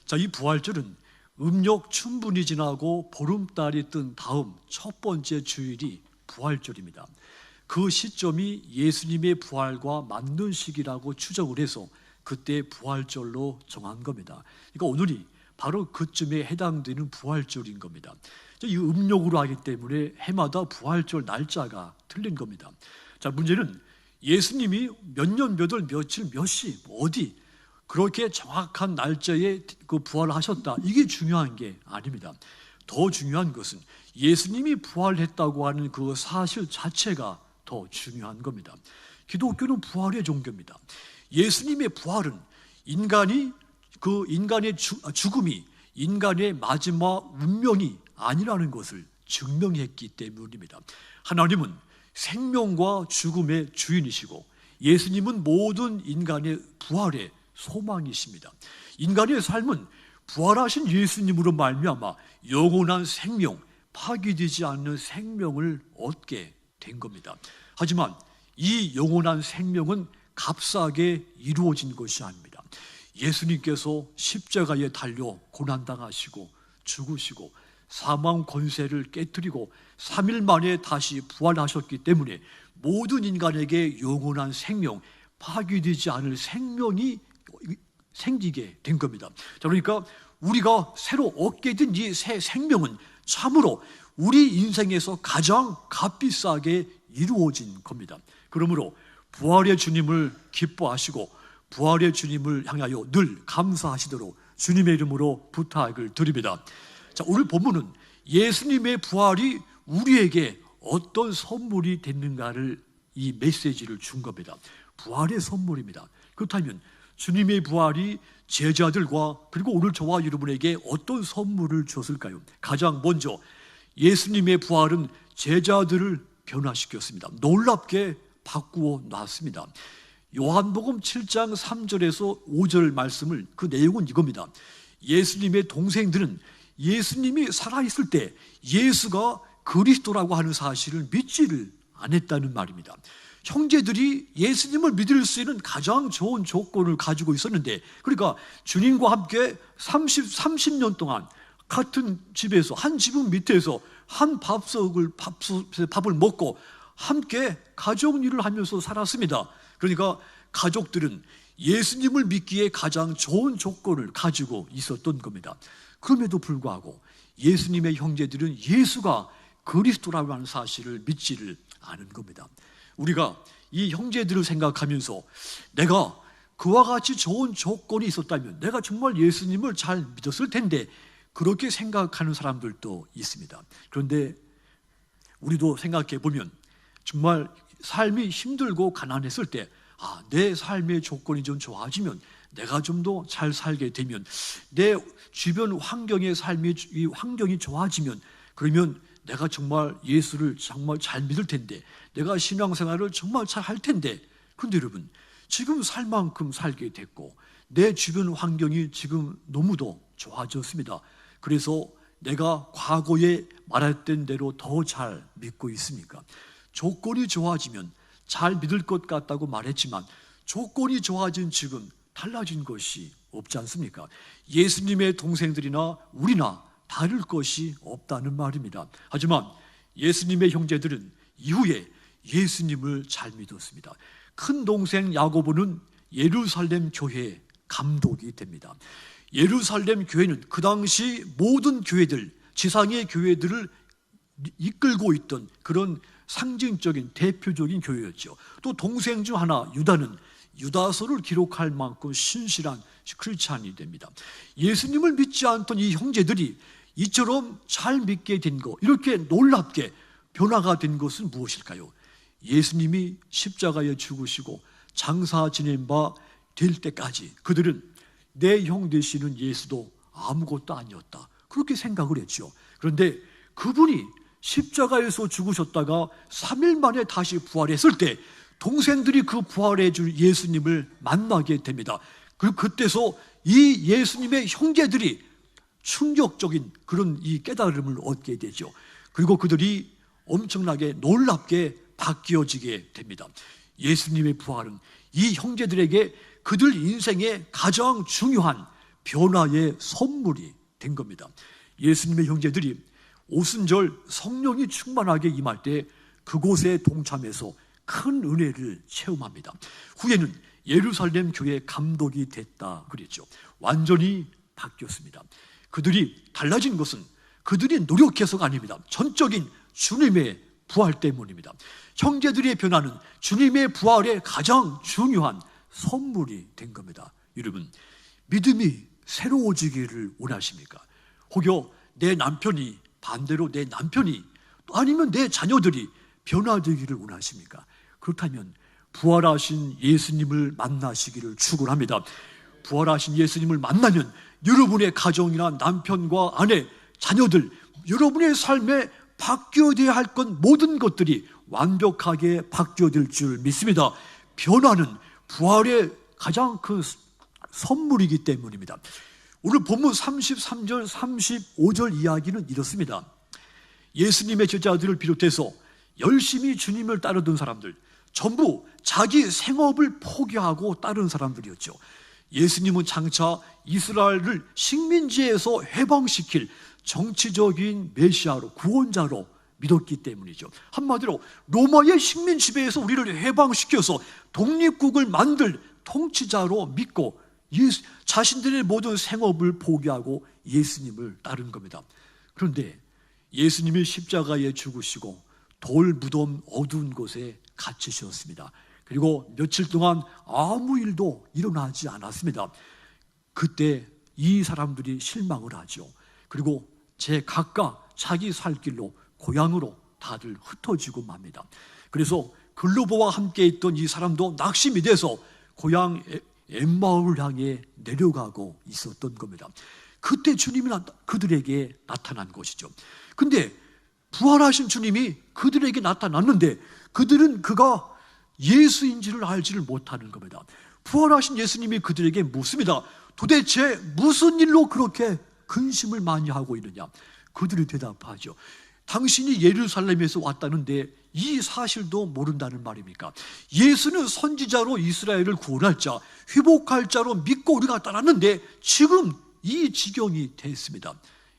자, 이 부활절은 음력 충분히 지나고 보름달이 뜬 다음 첫 번째 주일이 부활절입니다. 그 시점이 예수님의 부활과 맞는 시기라고 추정을 해서 그때 부활절로 정한 겁니다. 그러니까 오늘이 바로 그쯤에 해당되는 부활절인 겁니다. 이 음력으로 하기 때문에 해마다 부활절 날짜가 틀린 겁니다. 자, 문제는 예수님이 몇 년, 몇 월, 며칠, 몇 시, 어디 그렇게 정확한 날짜에 그 부활하셨다, 이게 중요한 게 아닙니다. 더 중요한 것은 예수님이 부활했다고 하는 그 사실 자체가 더 중요한 겁니다. 기독교는 부활의 종교입니다. 예수님의 부활은 인간의 죽음이 인간의 마지막 운명이 아니라는 것을 증명했기 때문입니다. 하나님은 생명과 죽음의 주인이시고 예수님은 모든 인간의 부활의 소망이십니다. 인간의 삶은 부활하신 예수님으로 말미암아 영원한 생명, 파괴되지 않는 생명을 얻게 된 겁니다. 하지만 이 영원한 생명은 값싸게 이루어진 것이 아닙니다. 예수님께서 십자가에 달려 고난당하시고 죽으시고 사망 권세를 깨뜨리고 3일 만에 다시 부활하셨기 때문에 모든 인간에게 영원한 생명, 파괴되지 않을 생명이 생기게 된 겁니다. 자, 그러니까 우리가 새로 얻게 된 이 새 생명은 참으로 우리 인생에서 가장 값비싸게 이루어진 겁니다. 그러므로 부활의 주님을 기뻐하시고 부활의 주님을 향하여 늘 감사하시도록 주님의 이름으로 부탁을 드립니다. 자, 오늘 본문은 예수님의 부활이 우리에게 어떤 선물이 됐는가를 이 메시지를 준 겁니다. 부활의 선물입니다. 그렇다면 주님의 부활이 제자들과 그리고 오늘 저와 여러분에게 어떤 선물을 줬을까요? 가장 먼저 예수님의 부활은 제자들을 변화시켰습니다. 놀랍게 바꾸어 놨습니다. 요한복음 7장 3절에서 5절 말씀을, 그 내용은 이겁니다. 예수님의 동생들은 예수님이 살아있을 때 예수가 그리스도라고 하는 사실을 믿지를 않았다는 말입니다. 형제들이 예수님을 믿을 수 있는 가장 좋은 조건을 가지고 있었는데, 그러니까 주님과 함께 30년 동안 같은 집에서, 한 지붕 밑에서 한 밥을 먹고 함께 가족 일을 하면서 살았습니다. 그러니까 가족들은 예수님을 믿기에 가장 좋은 조건을 가지고 있었던 겁니다. 그럼에도 불구하고 예수님의 형제들은 예수가 그리스도라고 하는 사실을 믿지를 않은 겁니다. 우리가 이 형제들을 생각하면서 내가 그와 같이 좋은 조건이 있었다면 내가 정말 예수님을 잘 믿었을 텐데, 그렇게 생각하는 사람들도 있습니다. 그런데 우리도 생각해 보면 정말 삶이 힘들고 가난했을 때, 내 삶의 조건이 좀 좋아지면, 내가 좀 더 잘 살게 되면, 내 주변 환경의 이 환경이 좋아지면, 그러면 내가 정말 예수를 정말 잘 믿을 텐데, 내가 신앙생활을 정말 잘 할 텐데. 그런데 여러분, 지금 살 만큼 살게 됐고 내 주변 환경이 지금 너무도 좋아졌습니다. 그래서 내가 과거에 말했던 대로 더 잘 믿고 있습니까? 조건이 좋아지면 잘 믿을 것 같다고 말했지만 조건이 좋아진 지금 달라진 것이 없지 않습니까? 예수님의 동생들이나 우리나 다를 것이 없다는 말입니다. 하지만 예수님의 형제들은 이후에 예수님을 잘 믿었습니다. 큰 동생 야고보는 예루살렘 교회의 감독이 됩니다. 예루살렘 교회는 그 당시 모든 교회들, 지상의 교회들을 이끌고 있던 그런 상징적인 대표적인 교회였죠. 또 동생 중 하나 유다는 유다서를 기록할 만큼 신실한 크리스찬이 됩니다. 예수님을 믿지 않던 이 형제들이 이처럼 잘 믿게 된 것, 이렇게 놀랍게 변화가 된 것은 무엇일까요? 예수님이 십자가에 죽으시고 장사 지낸 바 될 때까지 그들은 내 형 되시는 예수도 아무것도 아니었다, 그렇게 생각을 했죠. 그런데 그분이 십자가에서 죽으셨다가 3일 만에 다시 부활했을 때 동생들이 그 부활해 줄 예수님을 만나게 됩니다. 그때서 이 예수님의 형제들이 충격적인 그런 이 깨달음을 얻게 되죠. 그리고 그들이 엄청나게 놀랍게 바뀌어지게 됩니다. 예수님의 부활은 이 형제들에게 그들 인생의 가장 중요한 변화의 선물이 된 겁니다. 예수님의 형제들이 오순절 성령이 충만하게 임할 때 그곳에 동참해서 큰 은혜를 체험합니다. 후에는 예루살렘 교회 감독이 됐다 그랬죠. 완전히 바뀌었습니다. 그들이 달라진 것은 그들이 노력해서가 아닙니다. 전적인 주님의 부활 때문입니다. 형제들의 변화는 주님의 부활의 가장 중요한 선물이 된 겁니다. 여러분, 믿음이 새로워지기를 원하십니까? 혹여 내 남편이, 반대로 내 남편이, 또 아니면 내 자녀들이 변화되기를 원하십니까? 그렇다면 부활하신 예수님을 만나시기를 축원합니다. 부활하신 예수님을 만나면 여러분의 가정이나 남편과 아내, 자녀들, 여러분의 삶에 바뀌어야 할 것 모든 것들이 완벽하게 바뀌어질 줄 믿습니다. 변화는 부활의 가장 큰 선물이기 때문입니다. 오늘 본문 33절, 35절 이야기는 이렇습니다. 예수님의 제자들을 비롯해서 열심히 주님을 따르던 사람들, 전부 자기 생업을 포기하고 따른 사람들이었죠. 예수님은 장차 이스라엘을 식민지에서 해방시킬 정치적인 메시아로, 구원자로 믿었기 때문이죠. 한마디로 로마의 식민 지배에서 우리를 해방시켜서 독립국을 만들 통치자로 믿고 자신들의 모든 생업을 포기하고 예수님을 따른 겁니다. 그런데 예수님이 십자가에 죽으시고 돌 무덤 어두운 곳에 갇히셨습니다. 그리고 며칠 동안 아무 일도 일어나지 않았습니다. 그때 이 사람들이 실망을 하죠. 그리고 각각 자기 살 길로 고향으로 다들 흩어지고 맙니다. 그래서 글로보와 함께 있던 이 사람도 낙심이 돼서 고향 엠마오를 향해 내려가고 있었던 겁니다. 그때 주님이 그들에게 나타난 것이죠. 근데 부활하신 주님이 그들에게 나타났는데 그들은 그가 예수인지를 알지를 못하는 겁니다. 부활하신 예수님이 그들에게 묻습니다. 도대체 무슨 일로 그렇게 근심을 많이 하고 있느냐? 그들이 대답하죠. 당신이 예루살렘에서 왔다는데 이 사실도 모른다는 말입니까? 예수는 선지자로 이스라엘을 구원할 자, 회복할 자로 믿고 우리가 따랐는데 지금 이 지경이 됐습니다.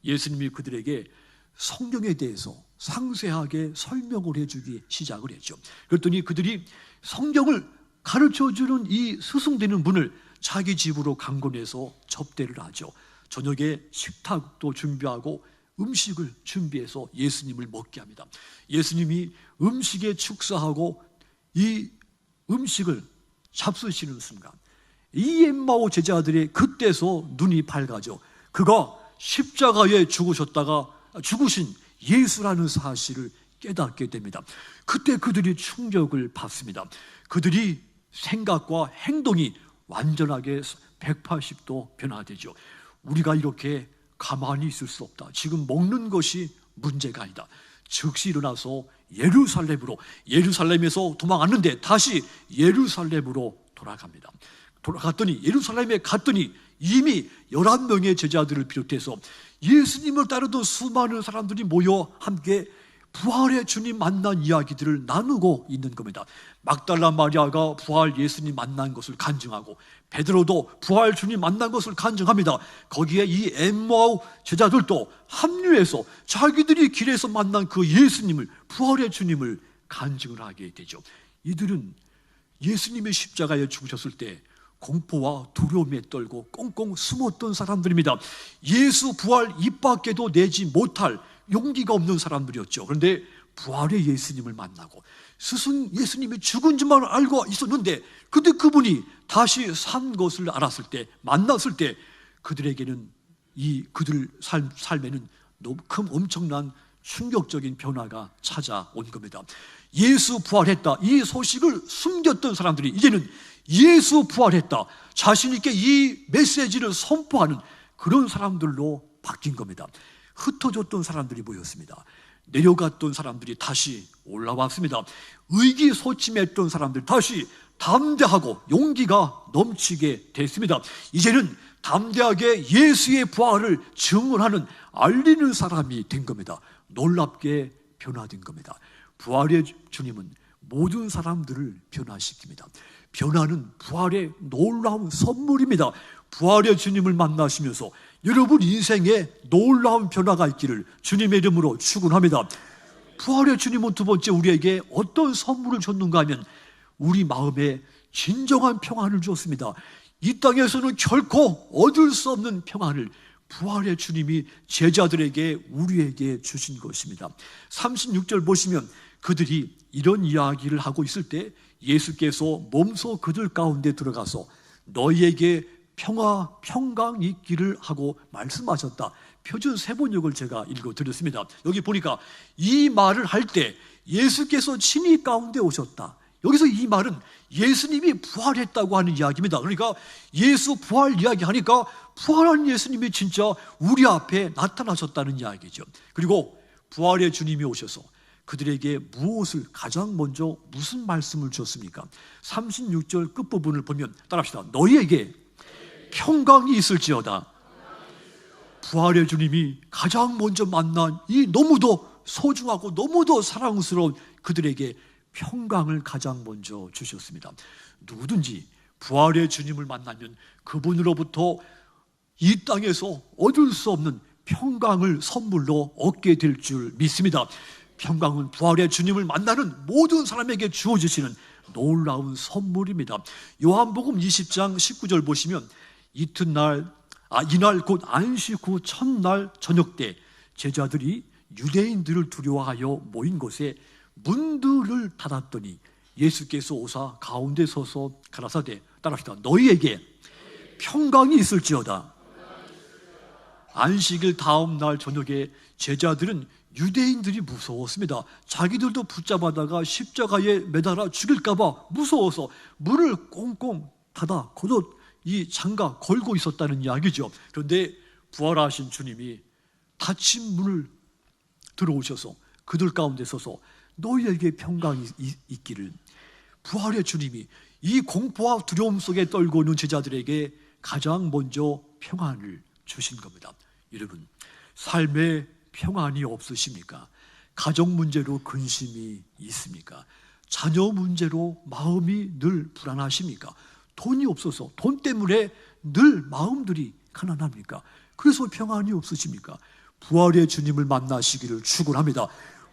예수님이 그들에게 성경에 대해서 상세하게 설명을 해주기 시작을 했죠. 그랬더니 그들이 성경을 가르쳐주는 이 스승되는 분을 자기 집으로 강권해서 접대를 하죠. 저녁에 식탁도 준비하고 음식을 준비해서 예수님을 먹게 합니다. 예수님이 음식에 축사하고 이 음식을 잡수시는 순간 이 엠마오 제자들의 그때서 눈이 밝아져 그가 십자가에 죽으신 예수라는 사실을 깨닫게 됩니다. 그때 그들이 충격을 받습니다. 그들이 생각과 행동이 완전하게 180도 변화되죠. 우리가 이렇게 가만히 있을 수 없다. 지금 먹는 것이 문제가 아니다. 즉시 일어나서 예루살렘에서 도망갔는데 다시 예루살렘으로 돌아갑니다. 예루살렘에 갔더니 이미 11명의 제자들을 비롯해서 예수님을 따르던 수많은 사람들이 모여 함께 부활의 주님 만난 이야기들을 나누고 있는 겁니다. 막달라 마리아가 부활 예수님 만난 것을 간증하고 베드로도 부활 주님 만난 것을 간증합니다. 거기에 이 엠마오 제자들도 합류해서 자기들이 길에서 만난 그 예수님을, 부활의 주님을 간증을 하게 되죠. 이들은 예수님이 십자가에 죽으셨을 때 공포와 두려움에 떨고 꽁꽁 숨었던 사람들입니다. 예수 부활 입 밖에도 내지 못할 용기가 없는 사람들이었죠. 그런데 부활의 예수님을 만나고 스승 예수님이 죽은 줄만 알고 있었는데 근데 그분이 다시 산 것을 알았을 때, 만났을 때 그들에게는 그들 삶에는 너무 큰 엄청난 충격적인 변화가 찾아온 겁니다. 예수 부활했다, 이 소식을 숨겼던 사람들이 이제는 예수 부활했다, 자신 있게 이 메시지를 선포하는 그런 사람들로 바뀐 겁니다. 흩어졌던 사람들이 모였습니다. 내려갔던 사람들이 다시 올라왔습니다. 의기소침했던 사람들 다시 담대하고 용기가 넘치게 됐습니다. 이제는 담대하게 예수의 부활을 증언하는, 알리는 사람이 된 겁니다. 놀랍게 변화된 겁니다. 부활의 주님은 모든 사람들을 변화시킵니다. 변화는 부활의 놀라운 선물입니다. 부활의 주님을 만나시면서 여러분 인생에 놀라운 변화가 있기를 주님의 이름으로 축원합니다. 부활의 주님은 두 번째 우리에게 어떤 선물을 줬는가 하면 우리 마음에 진정한 평안을 주었습니다. 이 땅에서는 결코 얻을 수 없는 평안을 부활의 주님이 제자들에게 우리에게 주신 것입니다. 36절 보시면 그들이 이런 이야기를 하고 있을 때 예수께서 몸소 그들 가운데 들어가서 너희에게 평강 있기를 하고 말씀하셨다. 표준 세번역을 제가 읽어드렸습니다. 여기 보니까 이 말을 할 때 예수께서 친히 가운데 오셨다. 여기서 이 말은 예수님이 부활했다고 하는 이야기입니다. 그러니까 예수 부활 이야기하니까 부활한 예수님이 진짜 우리 앞에 나타나셨다는 이야기죠. 그리고 부활의 주님이 오셔서 그들에게 무엇을 가장 먼저 무슨 말씀을 주었습니까? 36절 끝부분을 보면 따라합시다. 너희에게 평강이 있을지어다. 부활의 주님이 가장 먼저 만난 이 너무도 소중하고 너무도 사랑스러운 그들에게 평강을 가장 먼저 주셨습니다. 누구든지 부활의 주님을 만나면 그분으로부터 이 땅에서 얻을 수 없는 평강을 선물로 얻게 될 줄 믿습니다. 평강은 부활의 주님을 만나는 모든 사람에게 주어지시는 놀라운 선물입니다. 요한복음 20장 19절 보시면 이날 곧 안식 후 첫날 저녁 때 제자들이 유대인들을 두려워하여 모인 곳에 문들을 닫았더니 예수께서 오사 가운데 서서 가라사대 따라합시다. 너희에게 평강이 있을지어다. 안식일 다음 날 저녁에 제자들은 유대인들이 무서웠습니다. 자기들도 붙잡아다가 십자가에 매달아 죽일까 봐 무서워서 문을 꽁꽁 닫아 겉옷 이 장가 걸고 있었다는 이야기죠. 그런데 부활하신 주님이 닫힌 문을 들어오셔서 그들 가운데 서서 너희에게 평강이 있기를. 부활의 주님이 이 공포와 두려움 속에 떨고 있는 제자들에게 가장 먼저 평안을 주신 겁니다. 여러분, 삶에 평안이 없으십니까? 가정 문제로 근심이 있습니까? 자녀 문제로 마음이 늘 불안하십니까? 돈이 없어서 돈 때문에 늘 마음들이 가난합니까? 그래서 평안이 없으십니까? 부활의 주님을 만나시기를 축원합니다.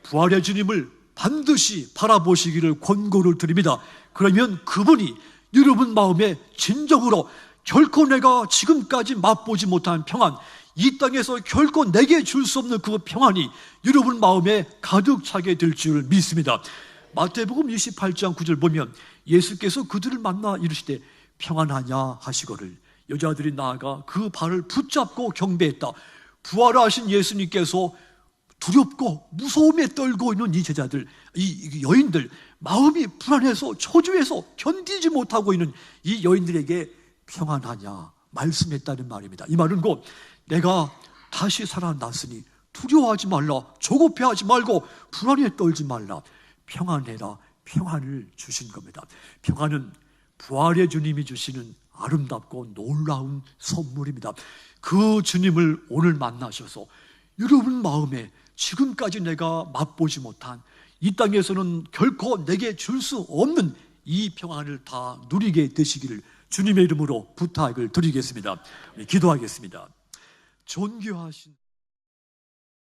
부활의 주님을 반드시 바라보시기를 권고를 드립니다. 그러면 그분이 여러분 마음에 진정으로 결코 내가 지금까지 맛보지 못한 평안, 이 땅에서 결코 내게 줄 수 없는 그 평안이 여러분 마음에 가득 차게 될 줄 믿습니다. 마태복음 28장 9절 보면 예수께서 그들을 만나 이르시되 평안하냐 하시거를 여자들이 나아가 그 발을 붙잡고 경배했다. 부활하신 예수님께서 두렵고 무서움에 떨고 있는 이 제자들, 이 여인들, 마음이 불안해서 초조해서 견디지 못하고 있는 이 여인들에게 평안하냐 말씀했다는 말입니다. 이 말은 곧 내가 다시 살아났으니 두려워하지 말라, 조급해하지 말고 불안에 떨지 말라, 평안해라, 평안을 주신 겁니다. 평안은 부활의 주님이 주시는 아름답고 놀라운 선물입니다. 그 주님을 오늘 만나셔서 여러분 마음에 지금까지 내가 맛보지 못한, 이 땅에서는 결코 내게 줄 수 없는 이 평안을 다 누리게 되시기를 주님의 이름으로 부탁을 드리겠습니다. 기도하겠습니다. 존귀하신